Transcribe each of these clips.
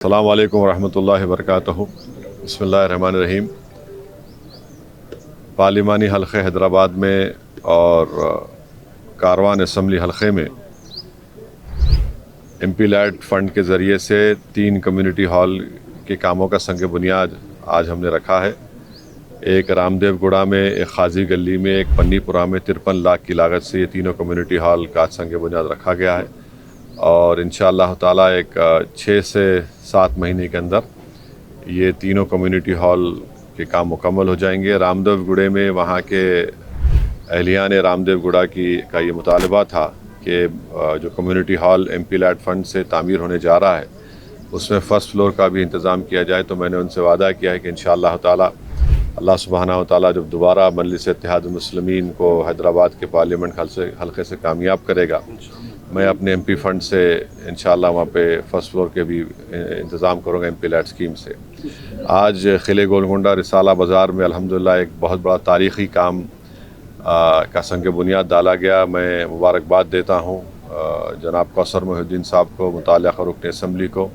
अस्सलामु अलैकुम वरहमतुल्लाहि वबरकातुहू। बिस्मिल्लाहिर्रहमानिर्रहीम। पार्लिमानी हल्क़े हैदराबाद में और कारवान असम्बली हल्क़े में MP लैड फ़ंड के ज़रिए से 3 कम्युनिटी हॉल के कामों का संग बुनियाद आज हमने रखा है। एक रामदेवगुड़ा में, एक खाजी गली में, एक पन्नीपुरा में 53 लाख की लागत से ये तीनों कम्युनिटी हॉल का संग बुनियाद रखा गया है और इंशाअल्लाह ताला एक 6 से 7 महीने के अंदर ये तीनों कम्युनिटी हॉल के काम मुकम्मल हो जाएंगे। रामदेवगुड़े में वहाँ के अहलियान रामदेवगुड़ा का ये मुतालबा था कि जो community hall MP LAD fund से तामीर होने जा रहा है उसमें फ़र्स्ट फ्लोर का भी इंतज़ाम किया जाए। तो मैंने उनसे वादा किया है कि इंशाअल्लाह ताला अल्लाह सुब्हानहू व तआला जब दोबारा मजलिस इत्तेहादुल मुस्लिमीन को हैदराबाद के पार्लियामेंट हल्के से कामयाब करेगा, मैं अपने MP फ़ंड से इंशाअल्लाह वहाँ पे फ़र्स्ट फ्लोर के भी इंतज़ाम करूँगा MP लैड स्कीम से। आज क़िले गोलकुंडा रिसाला बाज़ार में अल्हम्दुलिल्लाह एक बहुत बड़ा तारीख़ी काम का संग बुनियाद डाला गया। मैं मुबारकबाद देता हूँ जनाब कौसर मोहिउद्दीन साहब को, मुतल्लिक़ रुकन असम्बली को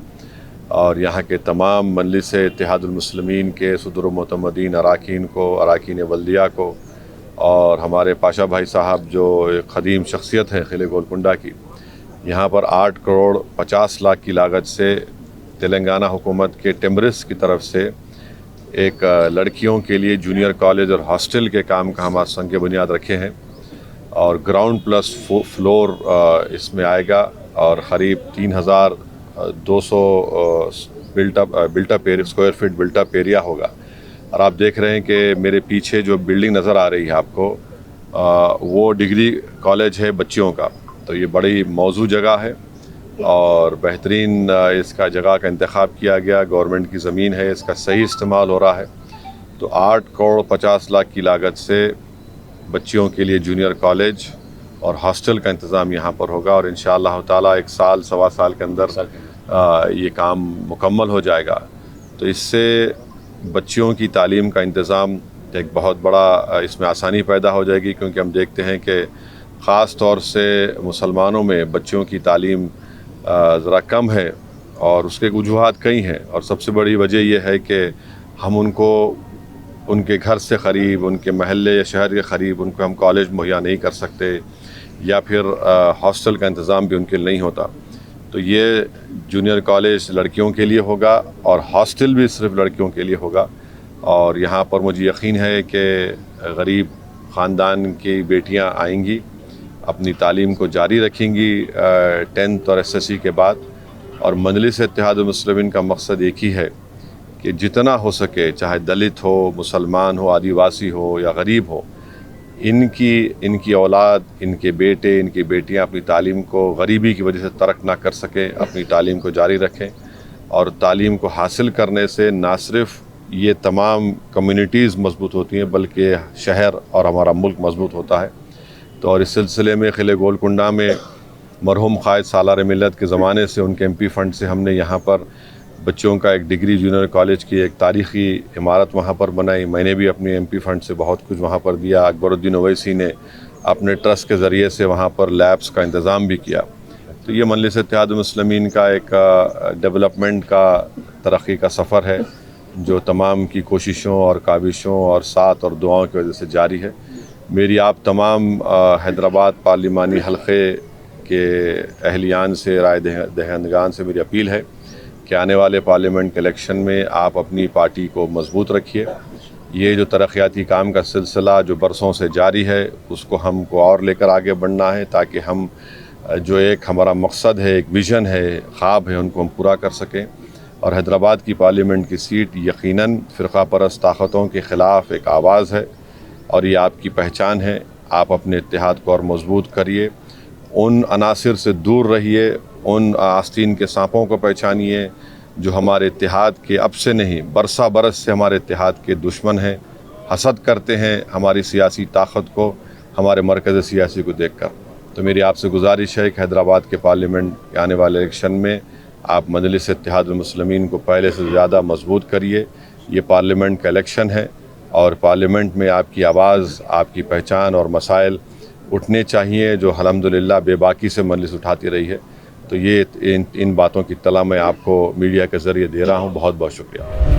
और यहाँ के तमाम मजलिस इत्तेहादुल मुस्लिमीन के सदर मुतमदीन अरकान को, अरकान बल्दिया को और हमारे पाशा भाई साहब जो एक ख़दीम शख्सियत है क़िले गोलकुंडा की। यहाँ पर 8 करोड़ 50 लाख की लागत से तेलंगाना हुकूमत के टिम्बरिस की तरफ से एक लड़कियों के लिए जूनियर कॉलेज और हॉस्टल के काम का हम आज संग बुनियाद रखे हैं और ग्राउंड प्लस फ्लोर इसमें आएगा और क़रीब 3200 built up square feet built up area होगा। और आप देख रहे हैं कि मेरे पीछे जो बिल्डिंग नज़र आ रही है आपको वो डिग्री कॉलेज है बच्चियों का। तो ये बड़ी मौजू जगह है और बेहतरीन इसका जगह का इंतखाब किया गया। गवर्नमेंट की ज़मीन है, इसका सही इस्तेमाल हो रहा है। तो 8 करोड़ 50 लाख की लागत से बच्चियों के लिए जूनियर कॉलेज और हॉस्टल का इंतज़ाम यहाँ पर होगा और इंशाअल्लाह ताला 1 साल सवा साल के अंदर ये काम मुकम्मल हो जाएगा। तो इससे बच्चियों की तालीम का इंतज़ाम एक बहुत बड़ा इसमें आसानी पैदा हो जाएगी, क्योंकि हम देखते हैं कि ख़ास तौर से मुसलमानों में बच्चियों की तालीम ज़रा कम है और उसके वजूहात कई हैं और सबसे बड़ी वजह यह है कि हम उनको उनके घर से क़रीब, उनके महल्ले या शहर के क़रीब उनको हम कॉलेज मुहैया नहीं कर सकते या फिर हॉस्टल का इंतज़ाम भी उनके लिए नहीं होता। तो ये जूनियर कॉलेज लड़कियों के लिए होगा और हॉस्टल भी सिर्फ लड़कियों के लिए होगा और यहाँ पर मुझे यकीन है कि गरीब ख़ानदान की बेटियाँ आएंगी, अपनी तालीम को जारी रखेंगी 10th और SSC के बाद। और मजलिस इत्तेहादुल मुस्लिमीन का मकसद एक ही है कि जितना हो सके, चाहे दलित हो, मुसलमान हो, आदिवासी हो या गरीब हो, इनकी औलाद, इनके बेटे, इनकी बेटियां अपनी तालीम को गरीबी की वजह से तर्क ना कर सकें, अपनी तालीम को जारी रखें। और तालीम को हासिल करने से ना सिर्फ ये तमाम कम्युनिटीज़ मजबूत होती हैं बल्कि शहर और हमारा मुल्क मजबूत होता है। तो और इस सिलसिले में क़िले गोलकुंडा में मरहूम क़ायद सालार मिल्लत के ज़माने से उनके MP फ़ंड से हमने यहाँ पर बच्चों का एक डिग्री जूनियर कॉलेज की एक तारीख़ी इमारत वहाँ पर बनाई। मैंने भी अपने MP फ़ंड से बहुत कुछ वहाँ पर दिया। अकबरुद्दीन ओवैसी ने अपने ट्रस्ट के ज़रिए से वहाँ पर लैब्स का इंतज़ाम भी किया। तो ये मजलिस इत्तेहादुल मुस्लिमीन का एक डेवलपमेंट का तरक्की का सफ़र है जो तमाम की कोशिशों और काविशों और साथ और दुआओं की वजह से जारी है। मेरी आप तमाम हैदराबाद पार्लिमानी हल्क़े के अहलियान से, राय दहिंदगान से मेरी अपील है कि आने वाले पार्लियामेंट के इलेक्शन में आप अपनी पार्टी को मजबूत रखिए। ये जो तरक्याती काम का सिलसिला जो बरसों से जारी है उसको हमको और लेकर आगे बढ़ना है ताकि हम जो एक हमारा मकसद है, एक विज़न है, ख्वाब है, उनको हम पूरा कर सकें। और हैदराबाद की पार्लियामेंट की सीट यकीनन फ़िरक़ा परस्त ताक़तों के ख़िलाफ़ एक आवाज़ है और ये आपकी पहचान है। आप अपने इत्तेहाद को और मजबूत करिए, उन अनासिर से दूर रहिए, उन आस्तीन के सांपों को पहचानिए जो हमारे इत्तेहाद के अब से नहीं बरसा बरस से हमारे इत्तेहाद के दुश्मन हैं, हसद करते हैं हमारी सियासी ताकत को, हमारे मरकज़ सियासी को देखकर। तो मेरी आपसे गुजारिश है कि हैदराबाद के पार्लियामेंट के आने वाले इलेक्शन में आप मजलिस इत्तेहादुल मुस्लिमीन को पहले से ज़्यादा मजबूत करिए। ये पार्लियामेंट का इलेक्शन है और पार्लियामेंट में आपकी आवाज़, आपकी पहचान और मसाइल उठने चाहिए जो अल्हम्दुलिल्लाह बेबाकी से मजलिस उठाती रही है। تو یہ ان باتوں کی اطلاع میں آپ کو میڈیا کے ذریعے دے رہا ہوں. بہت بہت شکریہ.